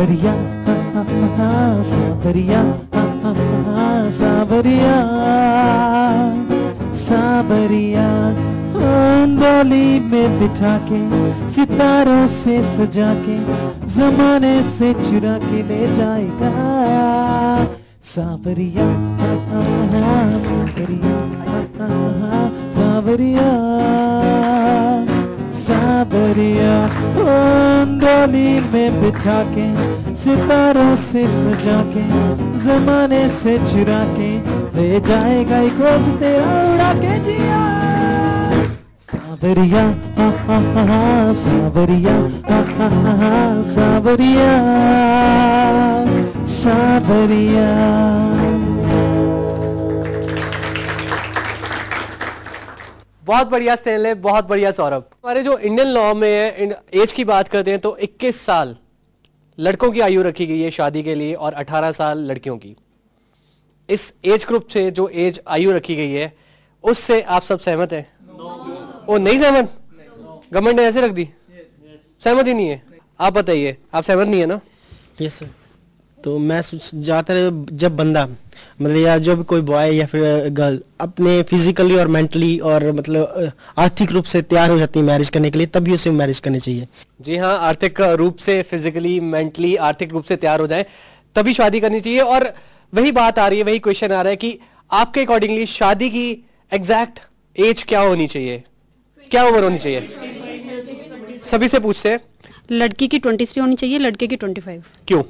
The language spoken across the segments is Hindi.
सावरिया सावरिया सावरिया सावरिया डोली में बिठा के सितारों से सजा के जमाने से चुरा के ले जाएगा सावरिया सावरिया सावरिया सावरिया डोली में बिठा के सितारों से सजा के जमाने से चुरा के ले जाएगा एक रोज तेरा उड़ा के जिया सावरिया सावरिया सावरिया सावरिया। बहुत बढ़िया स्टेनले, बहुत बढ़िया सौरभ। हमारे जो इंडियन लॉ में है, एज की बात करते हैं तो 21 साल लड़कों की आयु रखी गई है शादी के लिए और 18 साल लड़कियों की। इस एज ग्रुप से जो एज आयु रखी गई है उससे आप सब सहमत हैं? वो नहीं सहमत? गवर्नमेंट ने ऐसे रख दी? सहमत ही नहीं है? आप बताइए, आप सहमत नहीं है ना? Yes sir. तो मैं ज़्यादातर जब बंदा मतलब या जब कोई बॉय या फिर गर्ल अपने फिजिकली और मेंटली और मतलब आर्थिक रूप से तैयार हो जाती है मैरिज करने के लिए, तभी उसे मैरिज करनी चाहिए। जी हाँ, आर्थिक रूप से, फिजिकली, मेंटली, आर्थिक रूप से तैयार हो जाए तभी शादी करनी चाहिए। और वही बात आ रही है, वही क्वेश्चन आ रहा है कि आपके अकॉर्डिंगली शादी की एग्जैक्ट एज क्या होनी चाहिए, क्या उम्र होनी चाहिए? सभी से पूछते हैं। लड़की की 23 होनी चाहिए, लड़के की 25। क्यों?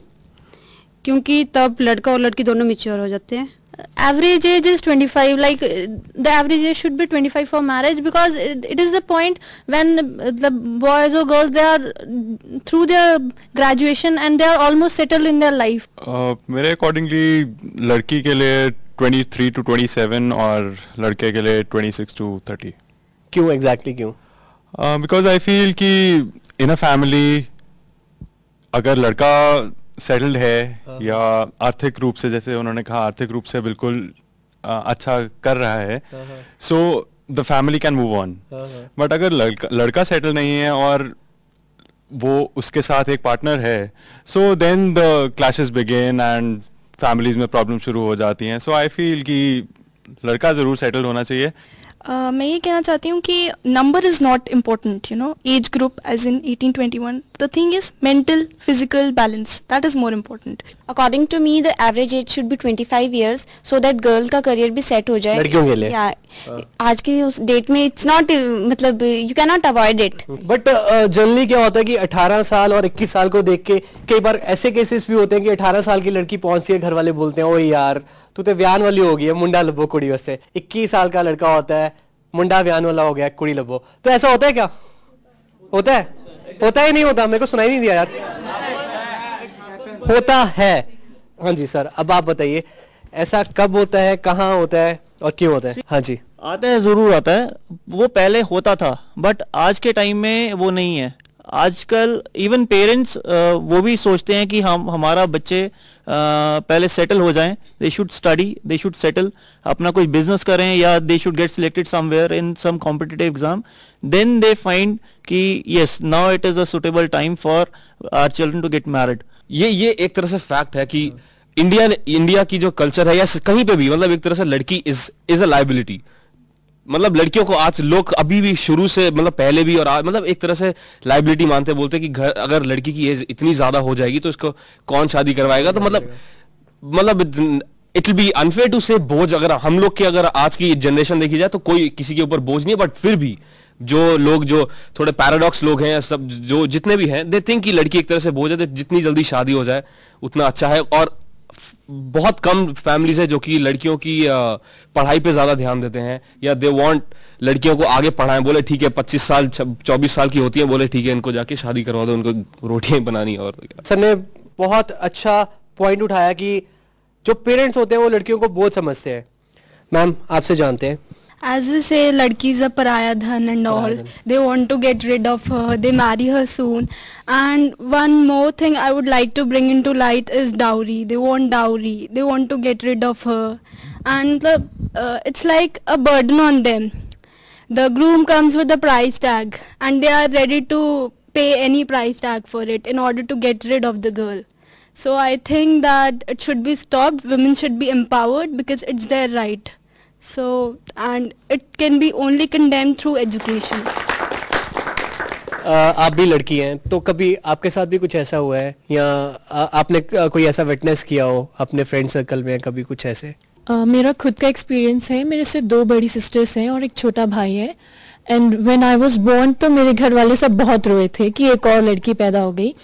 क्योंकि तब लड़का और लड़की दोनों मैच्योर हो जाते हैं। Average age is 25, like the average age should be 25 for marriage, because it is the point when the boys or girls, they are through their graduation and they are almost settled in their life. मेरे अकॉर्डिंगली लड़की के लिए 23 to 27 और लड़के के लिए 26 to 30। क्यों एग्जैक्टली क्यों? बिकॉज आई फील कि इन अ फैमिली अगर लड़का सेटल्ड है या आर्थिक रूप से, जैसे उन्होंने कहा, आर्थिक रूप से बिल्कुल अच्छा कर रहा है, so the family can move on. But अगर लड़का सेटल नहीं है और वो उसके साथ एक पार्टनर है, so then the clashes begin and families में प्रॉब्लम शुरू हो जाती हैं। सो आई फील कि लड़का ज़रूर सेटल होना चाहिए। मैं ये कहना चाहती हूँ कि number is not important, you know, age group age in 18-21, the thing is mental physical balance, that is more important. According to me the average age should be 25 years so that girl का करियर भी सेट हो जाए लड़कियों के लिए। या आज की उस डेट में इट्स नॉट, मतलब you can not avoid it. But generally क्या होता है कि 18 साल और 21 साल को देख के कई बार ऐसे केसेस भी होते हैं कि 18 साल की लड़की पहुंचती है, घर वाले बोलते हैं ओ यार तू तो व्यान वाली हो गई है, मुंडा लब्बो कुड़ी वैसे। 21 साल का लड़का होता है, मुंडा व्यान वाला हो गया, कुड़ी लब्बो। तो ऐसा होता है क्या? होता है? होता है नहीं होता? मेरे को सुनाई नहीं दिया यार। होता है। हाँ जी सर, अब आप बताइए ऐसा कब होता है, कहाँ होता है और क्यों होता है? हाँ जी। आता है, ज़रूर आता है। वो पहले होता था बट आज के टाइम में वो नहीं है। आजकल इवन पेरेंट्स वो भी सोचते हैं कि हम हमारा बच्चे पहले सेटल हो जाएं, they should study, they should settle, अपना कोई बिजनेस करें या they should get selected somewhere in some competitive exam, then they find कि yes now it is a suitable time for our children to get married. ये एक तरह से फैक्ट है कि इंडिया की जो कल्चर है या कहीं पे भी, मतलब एक तरह से लड़की इज अ लाइबिलिटी। मतलब लड़कियों को आज लोग अभी भी शुरू से, मतलब पहले भी और आज, मतलब एक तरह से लाइबिलिटी मानते, बोलते कि घर अगर लड़की की एज इतनी ज्यादा हो जाएगी तो इसको कौन शादी करवाएगा। तो मतलब it will be unfair to say बोझ, अगर हम लोग की अगर आज की जनरेशन देखी जाए तो कोई किसी के ऊपर बोझ नहीं है। बट फिर भी जो लोग, जो थोड़े पैराडॉक्स लोग हैं, सब जो जितने भी हैं, दे थिंक कि लड़की एक तरह से बोझ है, तो जितनी जल्दी शादी हो जाए उतना अच्छा है। और बहुत कम फैमिलीज है जो कि लड़कियों की पढ़ाई पे ज्यादा ध्यान देते हैं या दे वांट लड़कियों को आगे पढ़ाएं। बोले ठीक है 25 साल 24 साल की होती है, बोले ठीक है इनको जाके शादी करवा दो, उनको रोटियां बनानी। और सर ने बहुत अच्छा पॉइंट उठाया कि जो पेरेंट्स होते हैं वो लड़कियों को बोझ समझते हैं। मैम आपसे जानते हैं। As they say, लड़की is a pariah dhan and all. They want to get rid of her. They marry her soon. And one more thing I would like to bring into light is dowry. They want dowry. They want to get rid of her. And it's like a burden on them. The groom comes with a price tag and they are ready to pay any price tag for it in order to get rid of the girl. So I think that it should be stopped. Women should be empowered because it's their right. So, and it can be only condemned through education. आप भी लड़की हैं, तो कभी आपके साथ भी कुछ ऐसा हुआ है या आपने कोई ऐसा विटनेस किया हो अपने फ्रेंड सर्कल में, कभी कुछ ऐसे? मेरा खुद का एक्सपीरियंस है। मेरे से 2 बड़ी सिस्टर्स हैं और एक छोटा भाई है। And when I was born तो मेरे घर वाले सब बहुत रोए थे कि एक और लड़की पैदा हो गई।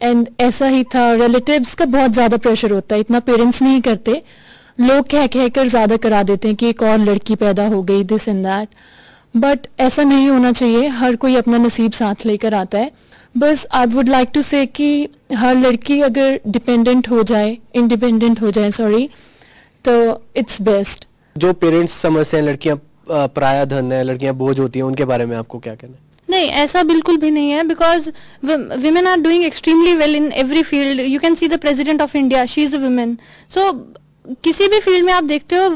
एंड ऐसा ही था, रिलेटिव्स का बहुत ज़्यादा प्रेशर होता है, इतना पेरेंट्स नहीं करते, लोग कह कह कर ज़्यादा करा देते हैं कि एक और लड़की पैदा हो गई, दिस एंड दैट। बट ऐसा नहीं होना चाहिए, हर कोई अपना नसीब साथ लेकर आता है। बस आई वुड लाइक टू से कि हर लड़की अगर डिपेंडेंट हो जाए, इंडिपेंडेंट हो जाए, सॉरी, तो इट्स बेस्ट। जो पेरेंट्स समझते हैं लड़कियां पराया धन है, लड़कियां बोझ होती हैं, उनके बारे में आपको क्या कहना है? नहीं, ऐसा बिल्कुल भी नहीं है, because women are doing extremely well in every field. You can see the president of India, she is a women. So किसी भी फील्ड में आप देखते हो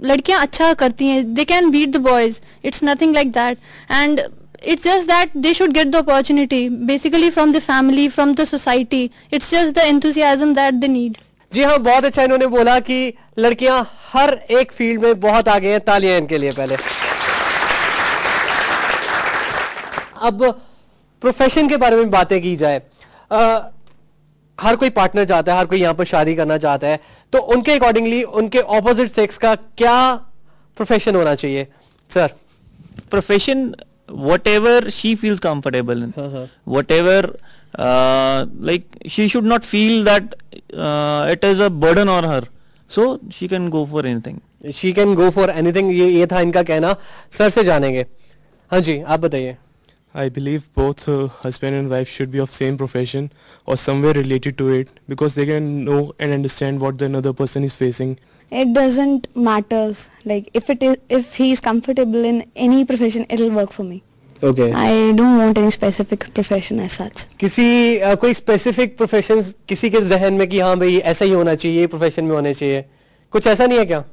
लड़कियां अच्छा करती हैं, they can beat the boys, it's nothing like that. And it's just that they should get the opportunity basically from the family, from the society. It's just the enthusiasm that they need. जी हाँ, बहुत अच्छा इन्होंने बोला कि लड़कियां हर एक फील्ड में बहुत आगे हैं, तालियां इनके लिए पहले. अब प्रोफेशन के बारे में बातें की जाए, हर कोई पार्टनर चाहता है, हर कोई यहाँ पर शादी करना चाहता है, तो उनके अकॉर्डिंगली उनके ऑपोजिट सेक्स का क्या प्रोफेशन होना चाहिए? Sir, profession whatever she feels comfortable in, whatever like she should not feel that it is a burden on her, so she can go for anything. She can go for anything. ये था इनका कहना. सर से जानेंगे. हाँ जी, आप बताइए. I believe both husband and wife should be of same profession or somewhere related to it, because they can know and understand what the another person is facing. It doesn't matters, like if he is comfortable in any profession, it'll work for me. Okay. I don't want any specific profession as such. किसी कोई specific professions किसी के जहन में कि हाँ भाई ऐसा ही होना चाहिए, ये प्रोफेशन में होने चाहिए, कुछ ऐसा नहीं है क्या?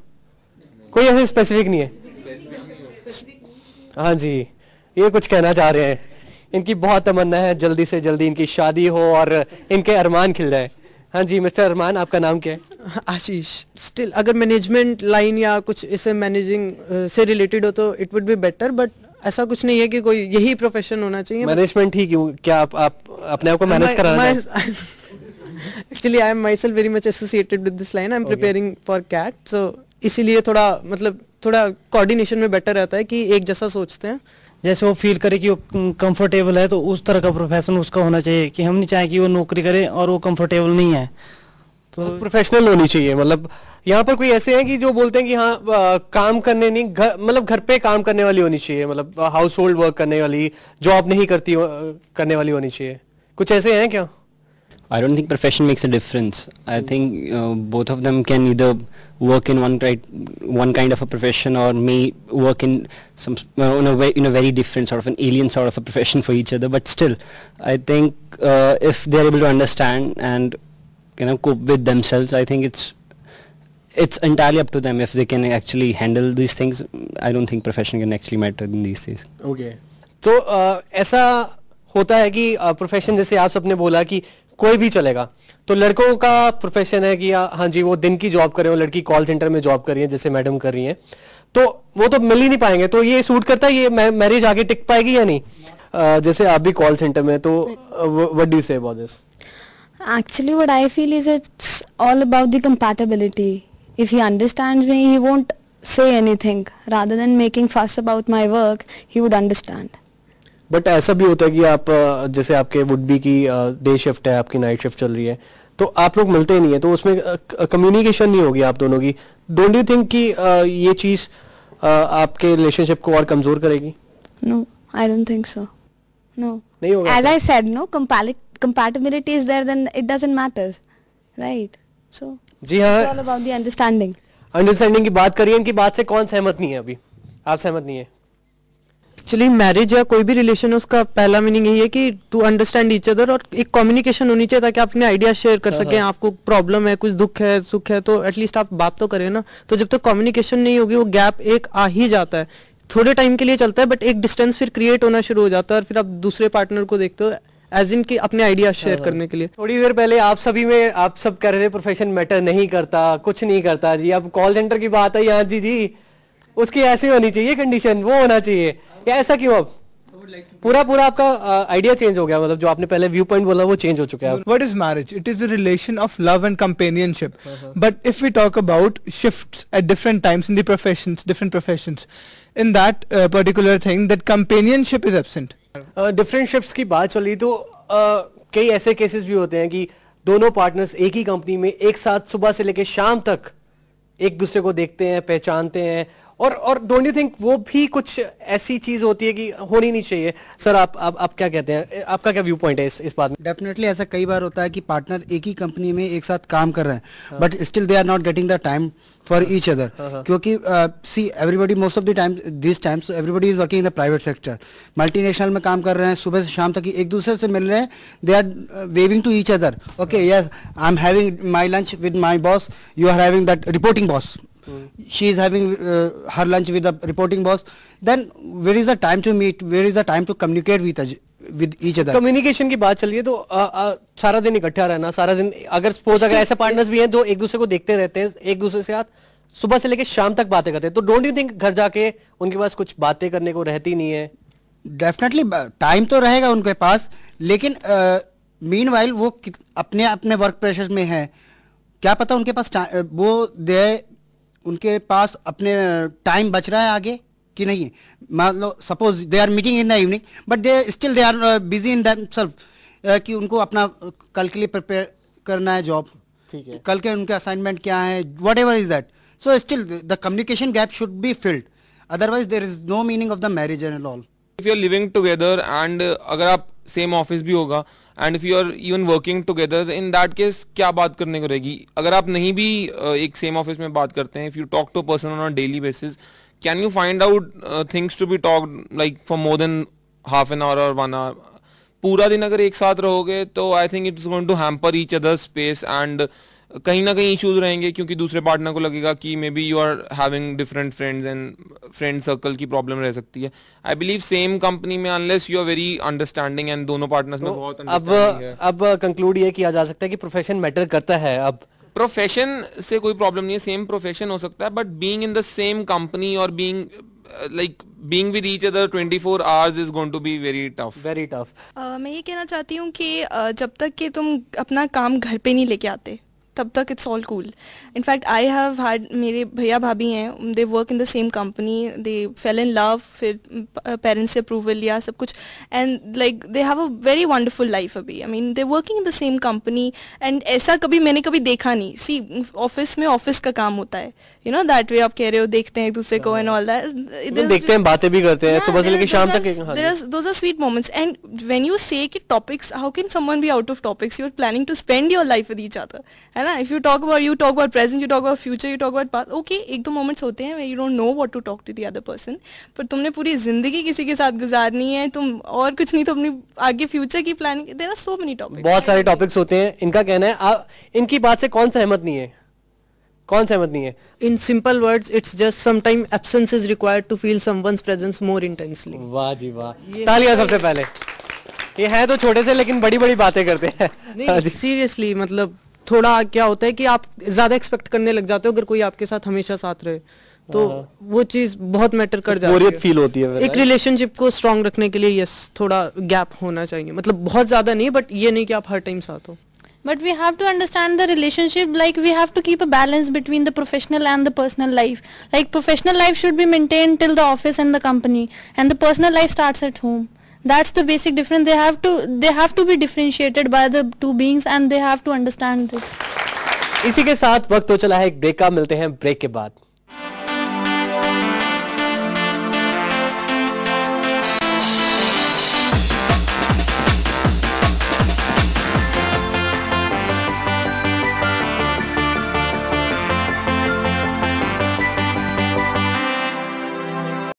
कोई ऐसे स्पेसिफिक नहीं है? हाँ जी, ये कुछ कहना चाह रहे हैं. इनकी बहुत तमन्ना है जल्दी से जल्दी इनकी शादी हो और इनके अरमान खिल जाए. हाँ जी, मिस्टर अरमान, आपका नाम क्या है? आशीष. स्टिल अगर मैनेजमेंट लाइन या कुछ इससे मैनेजिंग से रिलेटेड हो तो it would be better, but ऐसा कुछ नहीं है कि कोई यही प्रोफेशन होना चाहिए. मैनेजमेंट ही क्यों? क्या आप अपने आप को मैनेज कराना चाहते हैं? Actually I am myself very much associated with this line. I am preparing for CAT, so इसीलिए थोड़ा कोऑर्डिनेशन में बेटर रहता है कि एक जैसा सोचते हैं. जैसे वो फील करे कि वो कंफर्टेबल है, तो उस तरह का प्रोफेशन उसका होना चाहिए. कि हम नहीं चाहें कि वो नौकरी करे और वो कंफर्टेबल नहीं है, तो प्रोफेशनल होनी चाहिए. मतलब यहाँ पर कोई ऐसे हैं कि जो बोलते हैं कि हाँ काम करने नहीं, मतलब घर पे काम करने वाली होनी चाहिए, मतलब हाउस होल्ड वर्क करने वाली, जॉब नहीं करने वाली होनी चाहिए. कुछ ऐसे हैं क्या? I don't think profession makes a difference. I think both of them can either work in one kind of a profession or may work in some in a very different sort of an alien sort of a profession for each other. But still, I think if they are able to understand and cope with themselves, I think it's entirely up to them if they can actually handle these things. I don't think profession can actually matter in these days. Okay. तो ऐसा होता है कि प्रोफेशन जैसे आप सबने बोला कि कोई भी चलेगा, तो लड़कों का प्रोफेशन है कि हाँ जी वो दिन की जॉब कर रहे हो, लड़की कॉल सेंटर में जॉब कर रही है जैसे मैडम कर रही हैं, तो वो तो मिल ही नहीं पाएंगे. तो ये सूट करता है, ये मैरिज आगे टिक पाएगी या नहीं? जैसे आप भी कॉल सेंटर में, तो what do you say about this? Actually, what I feel is it's all about the compatibility. If he understands me, he won't say anything. Rather than making fuss about my work, he would understand. But ऐसा भी होता है कि आप जैसे आपके वुड बी की डे शिफ्ट है, आपकी नाइट शिफ्ट चल रही है, तो आप लोग मिलते ही नहीं है, तो उसमें कम्युनिकेशन नहीं होगी आप दोनों की. डोंट यू थिंक कि ये चीज आपके रिलेशनशिप को और कमजोर करेगी? No, I don't think so. No. नहीं होगा. As I said, no, compatibility is there, then it doesn't matter, right? So जी हाँ, it's all about the understanding. Understanding की बात करिए. इनकी बात से कौन सहमत नहीं है? अभी आप सहमत नहीं है? एक्चुअली मैरिज या कोई भी रिलेशन है उसका पहला मीनिंग यही है कि टू अंडरस्टैंड ईच अदर, और एक कम्युनिकेशन होनी चाहिए ताकि आप अपने आइडिया शेयर कर सकें. आपको प्रॉब्लम है, कुछ दुख है, सुख है, तो एटलीस्ट आप बात तो करें ना. तो जब तक कम्युनिकेशन नहीं होगी वो गैप एक आ ही जाता है. थोड़े टाइम के लिए चलता है, बट एक डिस्टेंस फिर क्रिएट होना शुरू हो जाता है, और फिर आप दूसरे पार्टनर को देखते हो एज इन कि अपने आइडिया शेयर करने के लिए। थोड़ी देर पहले आप सब कह रहे थे प्रोफेशन मैटर नहीं करता, कुछ नहीं करता जी। अब कॉल सेंटर की बात है यहाँ जी उसकी ऐसी होनी चाहिए कंडीशन, वो होना चाहिए, या ऐसा क्यों? अब पूरा आपका आइडिया चेंज हो गया, मतलब जो आपने पहले व्यू पॉइंट बोला वो चेंज हो चुका है। What is marriage? It is a relation of love and companionship. But if we talk about shifts at different times in the professions, different professions, in that particular thing, that companionship is absent. Different shifts की बात चली तो कई ऐसे केसेस भी होते हैं कि दोनों पार्टनर्स एक ही कंपनी में एक साथ सुबह से लेकर शाम तक एक दूसरे को देखते हैं, पहचानते हैं, और डोंट यू थिंक वो भी कुछ ऐसी चीज होती है कि होनी नहीं चाहिए? सर आप क्या कहते हैं, आपका क्या व्यू पॉइंट है इस बात में? डेफिनेटली ऐसा कई बार होता है कि पार्टनर एक ही कंपनी में एक साथ काम कर रहे हैं but still they are not getting the time for each other, क्योंकि see everybody most of the time this times everybody is working in the private sector, multinational में काम कर रहे हैं, सुबह से शाम तक एक दूसरे से मिल रहे हैं, they are waving to each other, okay yes I am having my lunch with my boss, you are having that reporting boss, she is having her lunch with the reporting boss, then where is the time to meet, where is the time to communicate with each other? Communication की बात चलिए तो सारा दिन इकट्ठा रहना, सारा दिन अगर सपोज अगर ऐसे पार्टनर्स भी हैं जो एक दूसरे को देखते रहते हैं, एक दूसरे से साथ सुबह से लेकर शाम तक बातें करते हैं, तो डोंट यू थिंक घर जाके उनके पास कुछ बातें करने को रहती नहीं है? डेफिनेटली टाइम तो रहेगा उनके पास, लेकिन मीनवाइल वो अपने वर्क प्रेशर में है, क्या पता उनके पास वो उनके पास अपने टाइम बच रहा है आगे कि नहीं। मान लो suppose they are meeting in the evening but they are busy in themselves, कि उनको अपना कल के लिए प्रिपेयर करना है जॉब, ठीक है, कल के उनके असाइनमेंट क्या है, whatever is that, so still the communication gap should be filled, otherwise there is no meaning of the marriage and all. If you are living together and अगर आप सेम ऑफिस भी होगा and if you are even working together, in that case क्या बात करने को रहेगी? अगर आप नहीं भी एक सेम ऑफिस में बात करते हैं, if you talk to person on a daily basis, can you find out things to be talked like for more than half an hour और 1 आवर? पूरा दिन अगर एक साथ रहोगे तो I think it's going to hamper each other space and कहीं ना कहीं इश्यूज रहेंगे, क्योंकि दूसरे पार्टनर को लगेगा कि may be you are having different friends and friend circle की प्रॉब्लम रह सकती है। आई बिलीव सेम कंपनी में unless you are very understanding and दोनों पार्टनर्स में बहुत अंडरस्टैंडिंग है। अब कंक्लूड ये किया जा सकता है कि प्रोफेशन मैटर करता है। अब प्रोफेशन से कोई प्रॉब्लम नहीं है, सेम प्रोफेशन हो सकता है, but being in the same company और being with each other 24 hours is going to be very tough. Very tough. मैं ये कहना चाहती हूँ कि जब तक कि तुम अपना काम घर पे नहीं लेके आते तब तक it's all cool. In fact I have had, मेरे भैया भाभी हैं, they work in the same company, they fell in love, फिर पेरेंट्स से अप्रूवल लिया सब कुछ, and like they have a very wonderful life अभी। I mean they working in the same company and ऐसा कभी मैंने कभी देखा नहीं। सी ऑफिस में ऑफिस का काम होता है, यू नो दैट वे आप कह रहे हो, देखते हैं एक दूसरे को एंड ऑल दैट, देखते हैं, बातें भी करते हैं सुबह से लेकर शाम तक। Those are sweet moments and when you say कि topics, how can someone be out of topics? You are planning to spend your life with each other, है ना? If you talk about present, you talk about future, you talk about past, okay एक दो मोमेंट्स होते हैं you don't know what to talk to the other person, पर तुमने पूरी जिंदगी किसी के साथ गुजारनी है, तुम और कुछ नहीं तो अपनी आगे फ्यूचर की planning. There are so many topics, बहुत सारे टॉपिक्स होते हैं। इनका कहना है इनकी बात से कौन सहमत नहीं है? कौन सहमत नहीं है? In simple words, it's just sometimes absence is required to feel someone's presence more intensely. वाह जी वाह, तालियां सबसे पहले। ये है तो छोटे से लेकिन बड़ी बड़ी बातें करते हैं। नहीं सीरियसली, मतलब थोड़ा क्या होता है कि आप ज्यादा एक्सपेक्ट करने लग जाते हो अगर कोई आपके साथ हमेशा साथ रहे, तो वो चीज बहुत मैटर कर जाती है, बोरियत फील होती है। एक रिलेशनशिप को स्ट्रांग रखने के लिए यस थोड़ा गैप होना चाहिए, मतलब बहुत ज्यादा नहीं, बट ये नहीं कि आप हर टाइम साथ हो। But we have to understand the relationship, like we have to keep a balance between the professional and the personal life. Like professional life should be maintained till the office and the company, and the personal life starts at home. That's the basic difference. They have to be differentiated by the two beings, and they have to understand this. इसी के साथ वक्त हो चला है एक ब्रेक का, मिलते हैं ब्रेक के बाद।